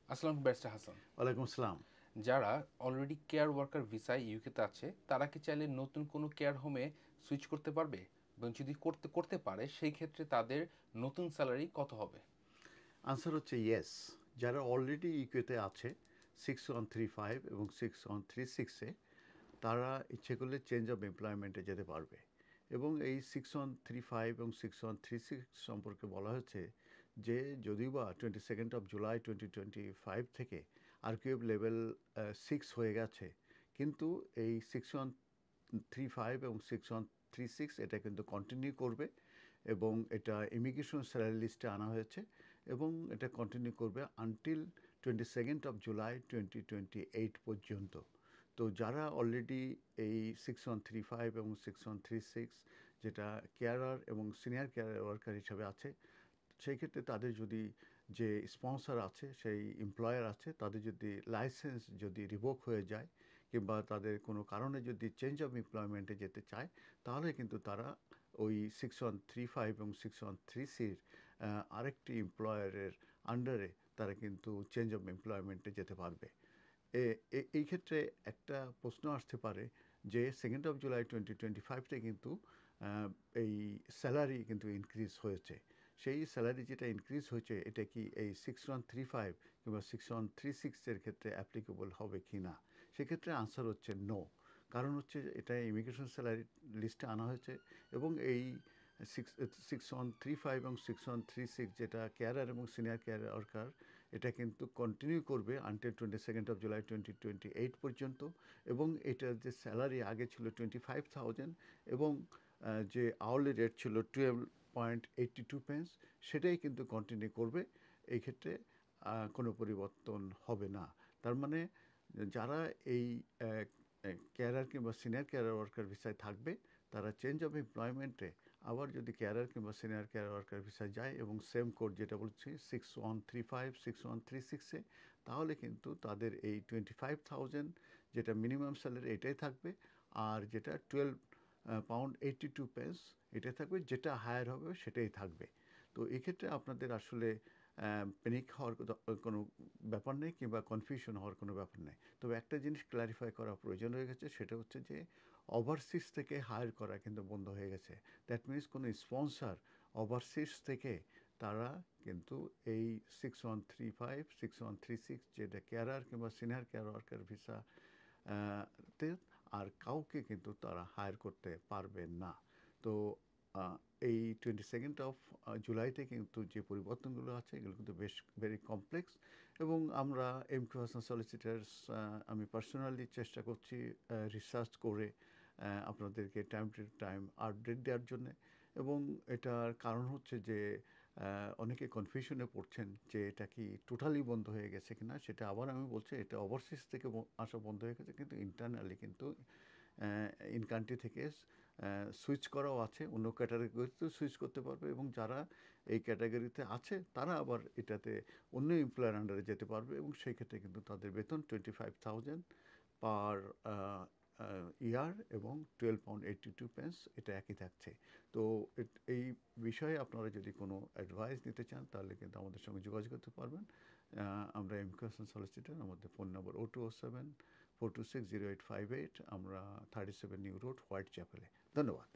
আসসালাম ব্যারিস্টার হাসান। ওয়ালাইকুম আসসালাম। যারা অলরেডি কেয়ার ওয়ার্কার ভিসায় ইউকেতে আছে তারা কি চাইলে নতুন কোনো কেয়ার হোমে সুইচ করতে পারবে? এবং যদি করতে করতে পারে সেই ক্ষেত্রে তাদের নতুন স্যালারি কত হবে? আনসার হচ্ছে ইয়েস। যারা অলরেডি ইকুয়েতে আছে 6135 এবং 6136-এ, তারা ইচ্ছে করলে চেঞ্জ অফ এমপ্লয়মেন্টে যেতে পারবে। এবং এই 6135 এবং 6136 সম্পর্কে বলা হচ্ছে যে যদিও বা 22 জুলাই 2025 থেকে আরকিউএফ লেভেল 6 হয়ে গেছে, কিন্তু এই 6135 এবং 6136 এটা কিন্তু কন্টিনিউ করবে এবং এটা ইমিগ্রেশন স্যালারি লিস্টে আনা হয়েছে এবং এটা কন্টিনিউ করবে আনটিল 22 জুলাই 2028 পর্যন্ত। তো যারা অলরেডি এই 6135 এবং 6136, যেটা কেয়ারার এবং সিনিয়র কেয়ার ওয়ার্কার হিসাবে আছে, সেই ক্ষেত্রে তাদের যদি যে স্পন্সর আছে, সেই এমপ্লয়ার আছে, তাদের যদি লাইসেন্স যদি রিভোক হয়ে যায় কিংবা তাদের কোনো কারণে যদি চেঞ্জ অফ এমপ্লয়মেন্টে যেতে চায়, তাহলে কিন্তু তারা ওই 6135 এবং 6136-এর আরেকটি এমপ্লয়ারের আন্ডারে তারা কিন্তু চেঞ্জ অফ এমপ্লয়মেন্টে যেতে পারবে। এই ক্ষেত্রে একটা প্রশ্ন আসতে পারে যে 2 জুলাই 2025-তে কিন্তু এই স্যালারি কিন্তু ইনক্রিজ হয়েছে। সেই স্যালারি যেটা ইনক্রিজ হয়েছে, এটা কি এই 6135 কিংবা 6136-এর ক্ষেত্রে অ্যাপ্লিকেবল হবে কি না? সেক্ষেত্রে আনসার হচ্ছে নো। কারণ হচ্ছে এটা ইমিগ্রেশন স্যালারি লিস্টে আনা হয়েছে এবং এই 6135 এবং 6136, যেটা কেয়ারার এবং সিনিয়র কেয়ার ওয়ার্কার, এটা কিন্তু কন্টিনিউ করবে আনটিল 22 জুলাই 2028 পর্যন্ত। এবং এটার যে স্যালারি আগে ছিল 25,000 এবং যে আওয়ারলি রেট ছিল 12.82 পেন্স, সেটাই কিন্তু কন্টিনিউ করবে। এই ক্ষেত্রে কোনো পরিবর্তন হবে না। তার মানে যারা এই কেয়ারার কিংবা সিনিয়র কেয়ার ওয়ার্কার ভিসায় থাকবে, তারা চেঞ্জ অফ এমপ্লয়মেন্টে আবার যদি কেয়ারার কিংবা সিনিয়র কেয়ার ওয়ার্কার ভিসায় যায় এবং সেম কোড যেটা বলছি 6135 6136-এ, তাহলে কিন্তু তাদের এই 25,000 যেটা মিনিমাম স্যালারি, এটাই থাকবে। আর যেটা 12 পাউন্ড 82 পেন্স এটাই থাকবে, যেটা হায়ার হবে সেটাই থাকবে। তো এক্ষেত্রে আপনাদের আসলে প্যানিক হওয়ার কোনো ব্যাপার নেই কিংবা কনফিউশন হওয়ার কোনো ব্যাপার নেই। তবে একটা জিনিস ক্ল্যারিফাই করা প্রয়োজন হয়ে গেছে, সেটা হচ্ছে যে ওভারসিজ থেকে হায়ার করা কিন্তু বন্ধ হয়ে গেছে। দ্যাট মিনস কোনো স্পন্সর ওভারসিজ থেকে তারা কিন্তু এই 6135 6136, যেটা কেয়ারার কিংবা সিনিয়র কেয়ার ওয়ার্কার ভিসা তে, আর কাউকে কিন্তু তারা হায়ার করতে পারবে না। তো আহ, এই 22 জুলাইতে কিন্তু যে পরিবর্তনগুলো আছে, এগুলো কিন্তু বেশ ভেরি কমপ্লেক্স। এবং আমরা এমকিউ হাসান সলিসিটার্স, আমি পার্সোনালি চেষ্টা করছি রিসার্চ করে আপনাদেরকে টাইম টু টাইম আপডেট দেওয়ার জন্যে। এবং এটার কারণ হচ্ছে যে অনেকে কনফিউশনে পড়ছেন যে এটা কি টোটালি বন্ধ হয়ে গেছে কিনা। সেটা আবার আমি বলছি, এটা ওভারসিজ থেকে আসা বন্ধ হয়ে গেছে, কিন্তু ইন্টারনালি কিন্তু ইন কান্ট্রি থেকে সুইচ করাও আছে, অন্য ক্যাটাগরিতেও সুইচ করতে পারবে। এবং যারা এই ক্যাটাগরিতে আছে তারা আবার এটাতে অন্য এমপ্লয়ার আন্ডারে যেতে পারবে এবং সেই ক্ষেত্রে কিন্তু তাদের বেতন 25,000 পার ইয়ার এবং 12.82 পাউন্ড এটা একই থাকছে। তো এই বিষয়ে আপনারা যদি কোনো অ্যাডভাইস নিতে চান, তাহলে কিন্তু আমাদের সঙ্গে যোগাযোগ করতে পারবেন। আমরা এমকিউএসএন সলিসিটর, আমাদের ফোন নম্বর 0207 426 0858, আমরা 37 নিউ রোড, হোয়াইট চ্যাপেলে। ধন্যবাদ।